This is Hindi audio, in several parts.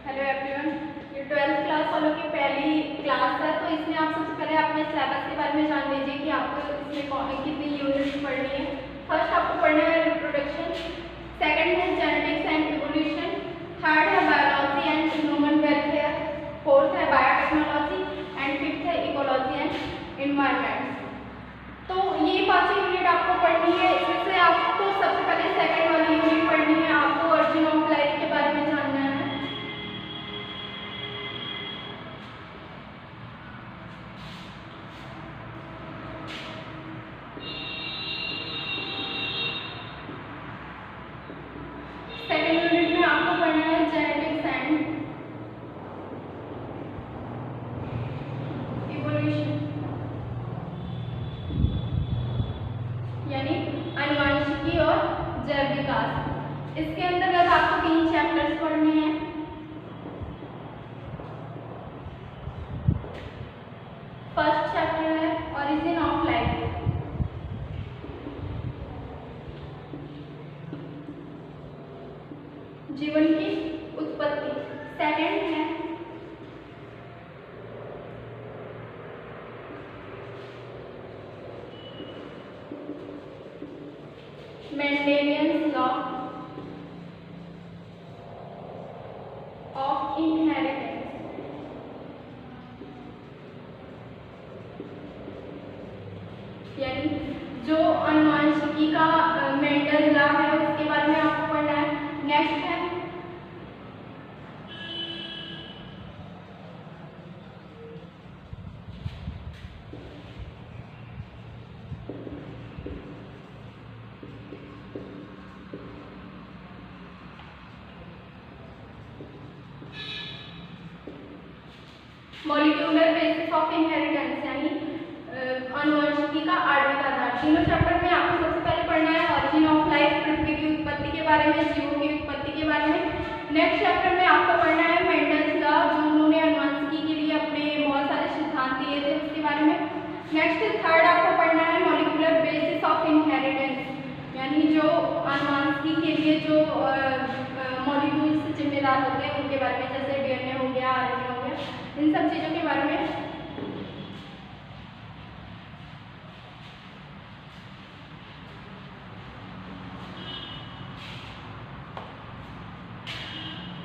हेलो एवरीवन, ये 12th क्लास वालों की पहली क्लास है। तो इसमें आप सबसे पहले अपने सिलेबस के बारे में जान लीजिए कि आपको इसमें कितनी यूनिट्स पढ़नी है। फर्स्ट आपको पढ़ना है रिप्रोडक्शन, सेकंड है जेनेटिक्स एंड इवोल्यूशन, थर्ड है biology and human welfare, fourth है बायोटेक्नोलॉजी एंड फिफ्थ है इकोलॉजी एंड इन्वायरमेंट। तो ये पांचों यूनिट आपको पढ़नी है। इसमें से आपको सबसे पहले सेकंड वाली यूनिट पढ़नी है। आपको ओरिजिन ऑफ लाइफ के बारे में जानना है। सेकंड यूनिट में आपको पढ़ना है जेनेटिक्स एंड इवोल्यूशन, यानी आनुवंशिकी और जैव विकास। इसके अंतर्गत आपको 3 चैप्टर्स पढ़ने हैं। फर्स्ट चैप्टर है ओरिजिन ऑफ लाइफ, जीवन की उत्पत्ति। सेकंड है मेंडेलियन लॉ ऑफ इनहेरिटेंस, यानी जो आनुवंशिकी का मेंडल लॉ है उसके बारे में आपको पढ़ना है। नेक्स्ट है मॉलिक्यूलर बेसिस ऑफ इनहेरिटेंस, यानी आनुवंशिकी का आणविक आधार। तीनों चैप्टर में आपको सबसे पहले पढ़ना है ओरिजिन ऑफ लाइफ, पृथ्वी की उत्पत्ति के बारे में, जीवों की उत्पत्ति के बारे में। नेक्स्ट चैप्टर में आपको पढ़ना है मेंडल्स लॉ, जो उन्होंने आनुवंशिकी के लिए अपने बहुत सारे सिद्धांत दिए थे उसके बारे में। नेक्स्ट थर्ड आपको पढ़ना है मॉलिक्यूलर बेसिस ऑफ इनहेरिटेंस, यानी जो आनुवंशिकी के लिए जो मॉलिक्यूल्स जिम्मेदार होते हैं उनके बारे में, जैसे डीएनए हो गया, आरएनए हो गया, इन सब चीजों के बारे में।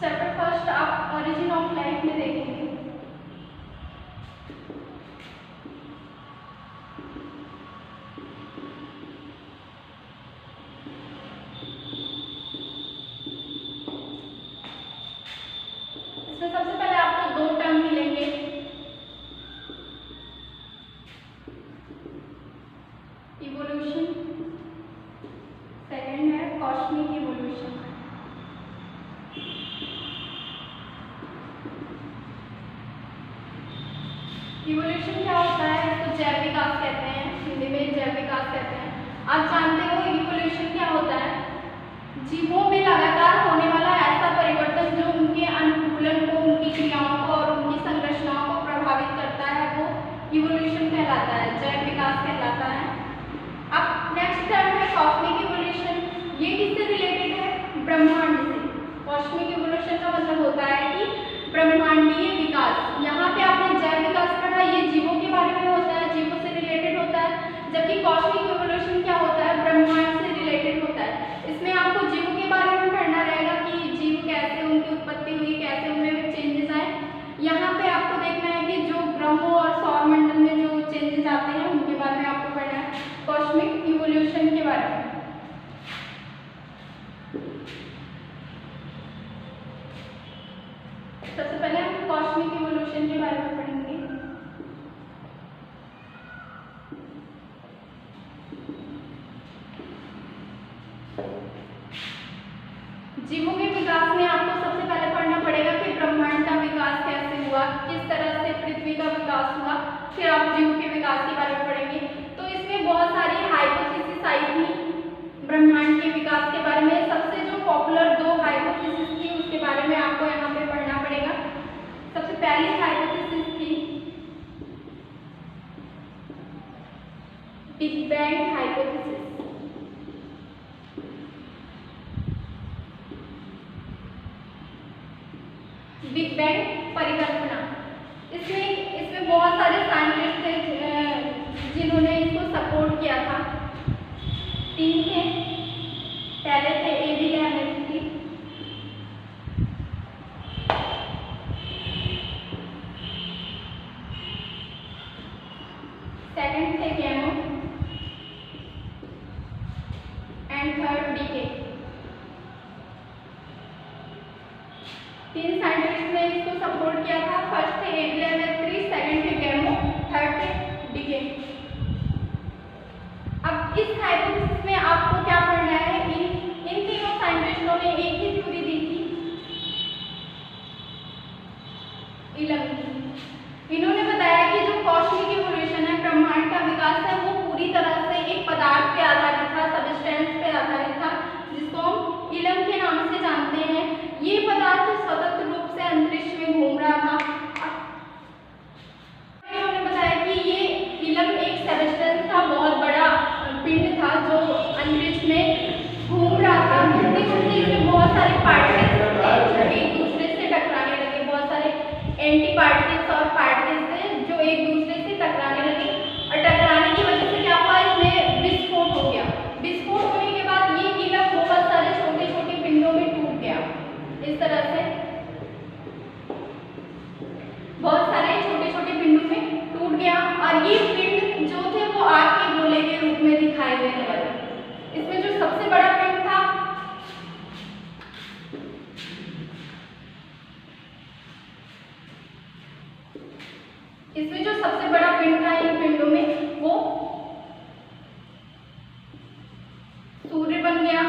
चैप्टर फर्स्ट आप ओरिजिन ऑफ लाइफ में देखेंगे। इसमें सबसे पहले आपको 2 टर्म मिलेंगे, इवोल्यूशन, सेकंड है कॉस्मिक इवोल्यूशन। इवोल्यूशन क्या होता है? इसको जैव विकास कहते हैं, हिंदी में जैव विकास कहते हैं। आप जानते हो इवोल्यूशन क्या होता है? जीवों में लगातार होने वाला ऐसा परिवर्तन जो उनके अनुकूलन को, उनकी क्रियाओं को और उनकी संरचनाओं को प्रभावित करता है, वो इवोल्यूशन कहलाता है, जैव विकास कहलाता है। अब नेक्स्ट टर्म है कॉस्मिक इवोल्यूशन। ये किससे रिलेटेड है? ब्रह्मांड से। कॉस्मिक इवोल्यूशन का मतलब होता है कि ब्रह्मांडीय विकास। यहाँ पे आपने जैव विकास पढ़ा, ये जीवों के बारे में होता है, जीवों से रिलेटेड होता है। जबकि कॉस्मिक इवोल्यूशन क्या होता है? ब्रह्मांड से रिलेटेड होता है। इसमें आपको जीवों के बारे में पढ़ना रहेगा कि जीव कैसे, उनकी उत्पत्ति हुई, कैसे उनमें चेंजेस आए। यहाँ पे आपको देखना है कि जो ग्रहों और सौरमंडल में जो चेंजेस आते हैं उनके बारे में आपको पढ़ना है, कॉस्मिक इवोल्यूशन के बारे में। सबसे पहले हम कॉस्मिक इवोल्यूशन के बारे में पढ़ेंगे। जीवों के विकास में आपको सबसे पहले पढ़ना पड़ेगा कि ब्रह्मांड का विकास कैसे हुआ, किस तरह से पृथ्वी का विकास हुआ, फिर आप जीवों के विकास के बारे में पढ़ेंगे। तो इसमें बहुत सारी हाइपोथेसिस आई थी ब्रह्मांड के विकास के बारे में। सबसे जो पॉपुलर 2 हाइपोथेसिस थी उसके बारे में आपको यहाँ पे पढ़ना पड़ेगा। सबसे पहली हाइपोथेसिस थी big bang hypothesis. Big bang परिकल्पना। इसमें बहुत सारे साइंटिस्ट थे जिन्होंने इसको सपोर्ट किया था। 3 थे। पहले थे एबी लैमेस्की, सेकंड थे गैमो एंड थर्ड डीके। 3 साइंटिस्ट ने इसको सपोर्ट किया था। फर्स्ट थे एबी लैमेस्की, सेकंड थे गैमो, थर्ड थे डीके। अब इस हाइपोथेसिस में आपको क्या पढ़ना है, इन तीनों साइंटिस्टों ने एक ही थ्योरी दी थी, इलम की। इन्होंने बताया कि जो कॉस्मिक इवोल्यूशन है, ब्रह्मांड का विकास है, वो पूरी तरह से एक पदार्थ पे आधारित था, सबस्टेंस पे आधारित था, जिसको हम इलम के नाम से जानते हैं। ये पदार्थ स्वतंत्र रूप से अंतरिक्ष में घूम रहा था। इन्होंने बताया कि ये इलम एक सबस्टेंस था, बहुत बड़ा पिंड था जो अंतरिक्ष में घूम रहा था। घूमते घूमते इसमें बहुत सारे पार्टिकल्स एक दूसरे से टकराने लगे, बहुत सारे एंटी पार्टिकल्स और पार्टिकल्स थे जो एक दूसरे से टकराने लगे, और टकराने की वजह से क्या हुआ, इसमें विस्फोट हो गया। विस्फोट होने के बाद ये इलम बहुत सारे छोटे छोटे पिंडों में टूट गया। इस तरह से बहुत सारे छोटे छोटे पिंडों में टूट गया, और ये पिंड जो थे वो आग के गोले के रूप में दिखाई देने लगे। इसमें जो सबसे बड़ा पिंड था, इन पिंडों में वो सूर्य बन गया।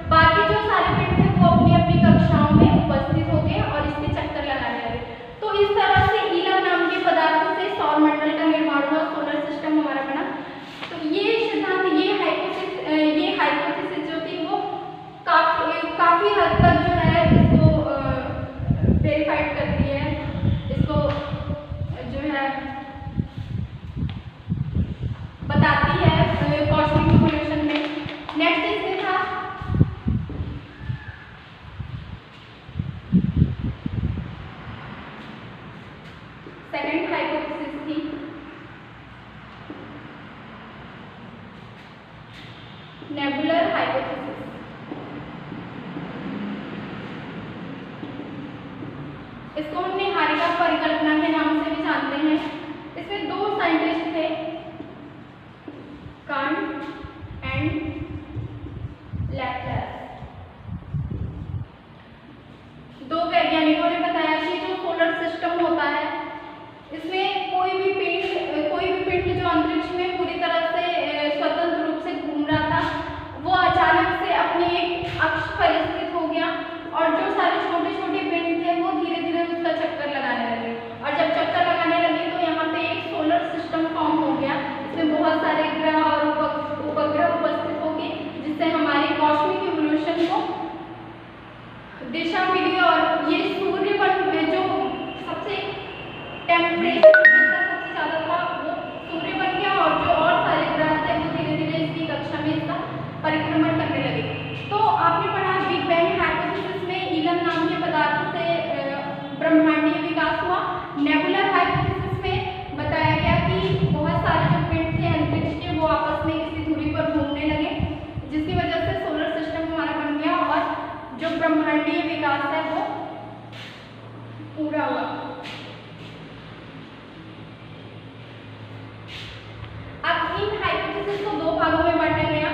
बाकी जो सारे पिंड थे वो अपनी अपनी कक्षाओं में उपस्थित हो गए और इसके चक्कर लगाने लगे। तो इस तरह से इलम नाम के पदार्थ से सौर मंडल का निर्माण हुआ, सोलर सिस्टम हमारा बना। तो ये सिद्धांत, ये हाइपोथेसिस जो थी वो काफी हद तक जो है इसको वेरीफाइड करती है, इसको जो है बताती है कॉस्मिक इवोल्यूशन में। नेक्स्ट इसमें था सेकंड हाइपोथेसिस थी नेबुलर हाइपोथेसिस। इसको हम निहारिका परिकल्पना के नाम से भी जानते हैं। इसमें 2 साइंटिस्ट थे, कांट एंड लैप्लास। 2 वैज्ञानिकों ने बताया कि जो सोलर सिस्टम होता है, इसमें कोई भी पिंड जो अंतरिक्ष में पूरी तरह से स्वतंत्र रूप से घूम रहा था, वो अचानक से अपने एक अक्ष पर स्थित हो गया, और जो सारे छोटे छोटे पिंड थे वो धीरे धीरे उसका चक्कर लगाने लगे। और जब चक्कर लगाने लगे तो यहाँ पे एक सोलर सिस्टम फॉर्म हो गया। इसमें बहुत सारे ग्रह और उपग्रह उपस्थित हो गए, जिससे हमारी कॉस्मिक इवोल्यूशन को दिशा मिली। और ये सूर्य पर जो सबसे टेम्परेचर सबसे ज़्यादा था वो सूर्य बन गया, और जो और सारे ग्रह थे वो धीरे धीरे इसकी कक्षा में इसका परिक्रमण करने लगे। तो आपने पढ़ा बिग बैंग हाइपोथेसिस में इलम नाम के पदार्थ से ब्रह्मांडीय विकास हुआ। नेबुलर हाइपोथेसिस में बताया गया कि बहुत सारे जो पिंड थे अंतरिक्ष के वो आपस में किसी दूरी पर घूमने लगे, जिसकी वजह से सोलर सिस्टम हमारा बन गया, और जो ब्रह्मांडीय विकास है वो पूरा हुआ। अब इन हाइपोथेसिस को 2 भागों में बांटा गया।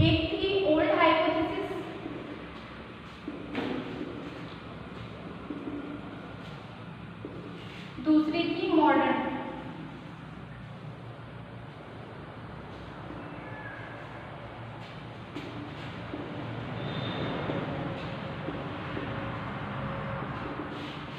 एक थी ओल्ड हाइपोथेसिस, दूसरी थी मॉडर्न।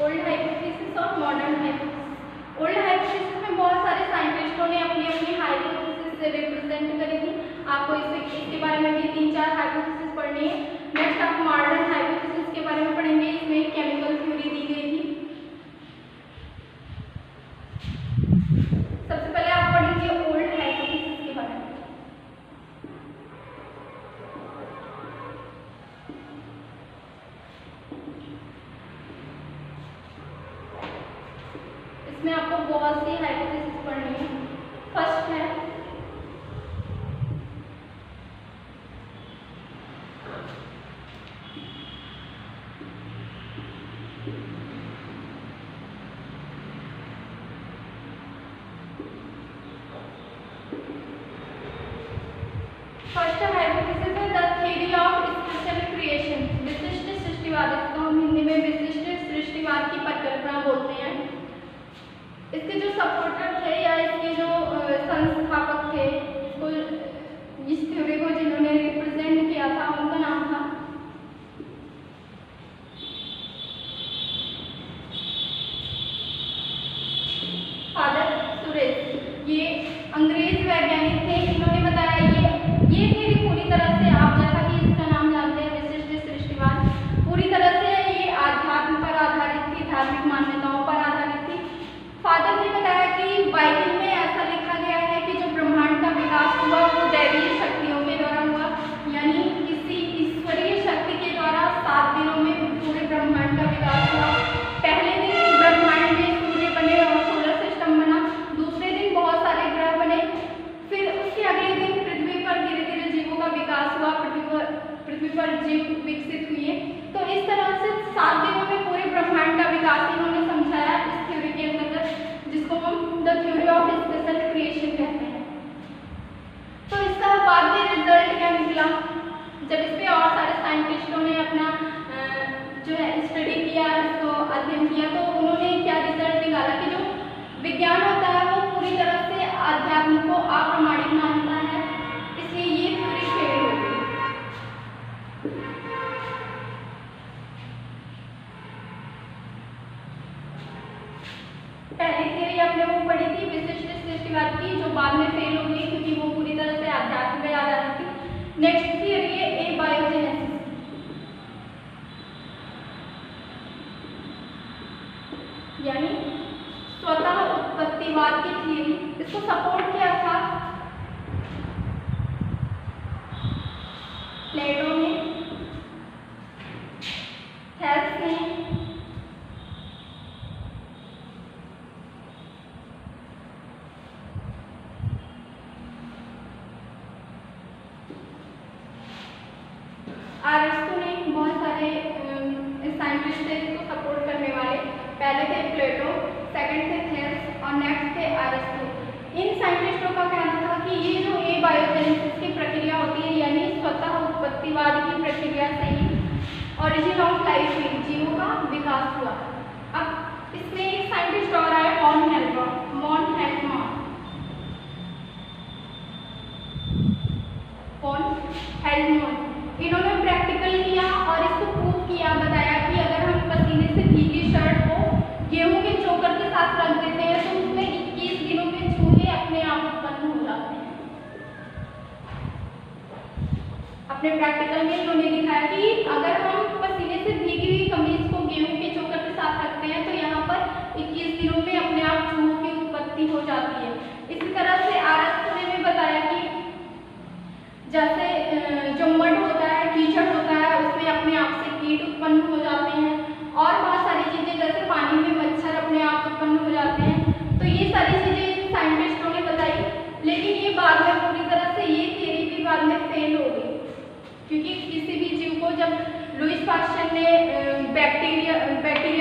ओल्ड हाइपोथेसिस और मॉडर्न हाइपोथेसिस। ओल्ड हाइपोथेसिस में बहुत सारे साइंटिस्टों ने अपनी अपनी हाइपोथेसिस से रिप्रेजेंट करी थी। आपको इसके बारे में भी 3-4 हाइपोथेसिस पढ़नी है। नेक्स्ट आप मॉडर्न हाइपोथेसिस के बारे में पढ़ेंगे। इसमें केमिकल थ्योरी दी गई थी। सबसे पहले आप पढ़ेंगे ओल्ड हाइपोथेसिस के बारे में। जिसमें आपको बहुत सी हाइपोथेसिस पढ़नी है। फर्स्ट है हाइपोथेसिस है the theory of special creation, विशिष्ट सृष्टिवाद, इसको हम हिंदी में विशिष्ट सृष्टिवाद की परिकल्पना बोलते हैं। इसके जो सपोर्टर थे या इसके जो संस्थापक थे, इसको इस थ्योरी को जिन्होंने रिप्रेजेंट किया था उनका नाम था फादर सुरेश। ये अंग्रेज वैज्ञानिक थे। इन्होंने बताया ये थ्योरी पूरी तरह से, आप जैसा कि इसका नाम जानते हैं विशिष्ट सृष्टिवाद, पूरी तरह से ये आध्यात्म पर आधारित थी, धार्मिक मान्यताओं पर आधारित थी। फादर ने बताया कि बाइबल में ऐसा लिखा गया है कि जो ब्रह्मांड का विकास हुआ वो दैवीय शक्तियों के द्वारा हुआ, यानी किसी ईश्वरीय शक्ति के द्वारा 7 दिनों में पूरे ब्रह्मांड का विकास हुआ। पहले दिन ब्रह्मांड में सूर्य बने और सोलर सिस्टम बना, दूसरे दिन बहुत सारे ग्रह बने, फिर उसके अगले दिन पृथ्वी पर धीरे धीरे जीवों का विकास हुआ, पृथ्वी पर जीव विकसित हुए। तो इस तरह से 7 दिनों में पूरे ब्रह्मांड का विकास इन्होंने समझाया इस थ्योरी के अंतर्गत, जिसको हम the theory of special creation कहते हैं। तो इसका बाद में रिजल्ट क्या निकला, जब इस पे और सारे साइंटिस्टों ने अपना जो है स्टडी किया, इसको अध्ययन किया, तो उन्होंने क्या रिजल्ट निकाला कि जो विज्ञान होता है वो पूरी तरह से अध्यात्म को अप्रामाणिक मानता है, इसलिए ये थ्योरी फेल हो गई। पहली थ्योरी आपने वो पढ़ी थी विशिष्ट सृष्टिवाद की, जो बाद में फेल हो गई क्योंकि वो पूरी तरह से अध्यात्म पे आधारित थी। नेक्स्ट थ्योरी है एबायोजेनेसिस, यानी स्वतः उत्पत्तिवाद की थ्योरी। इसको सपोर्ट किया था प्लेटो ने, थेल्स ने, अरिस्टो ने, बहुत सारे साइंटिस्ट थे इसको सपोर्ट करने वाले। पहले थे प्लेटो, सेकंड थे थेल्स और नेक्स्ट थे अरिस्टो। इन साइंटिस्टों का कहना था कि ये जो एबायोजेनेसिस की प्रक्रिया होती है, यानी स्वतः उत्पत्तिवाद की प्रक्रिया से ही ओरिजिन ऑफ लाइफ हुई, जीवों का विकास हुआ। अब इसमें एक साइंटिस्ट और आए वॉन हेल्महोल्ट्ज। इन्होंने प्रैक्टिकल किया और इसको प्रूव किया, बताया कि अगर हम पसीने से भीगी शर्ट को गेहूं के चोकर के साथ रख देते हैं तो उसमें 21 दिनों में चूहे अपने आप उत्पन्न हो जाते हैं। अपने प्रैक्टिकल में इन्होंने दिखाया कि अगर हम पसीने से भीगी हुई कमीज को गेहूं के चोकर के साथ रखते हैं तो यहाँ पर 21 दिनों में अपने आप चूहों की उत्पत्ति हो जाती है। इसी तरह से अरिस्टो ने भी बताया कि जैसे जो मड होता है, कीचड़ होता है, उसमें अपने आप से कीट उत्पन्न हो जाते हैं और बहुत सारी चीज़ें जैसे पानी में मच्छर अपने आप उत्पन्न हो जाते हैं। तो ये सारी चीज़ें साइंटिस्टों ने बताई, लेकिन ये बाद में पूरी तरह से ये थ्योरी भी बाद में फेल हो गई, क्योंकि किसी भी जीव को जब लुईस पास्चर ने बैक्टीरिया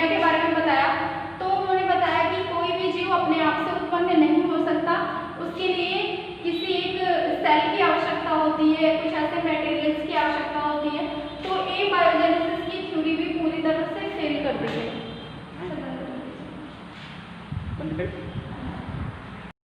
के बारे में बताया तो उन्होंने बताया कि कोई भी जीव अपने आप से उत्पन्न नहीं हो सकता, उसके लिए किसी एक सेल की आवश्यकता होती है, कुछ ऐसे मटेरियल्स की आवश्यकता होती है। तो एबायोजेनेसिस की थ्योरी भी पूरी तरह से फेल कर दी है।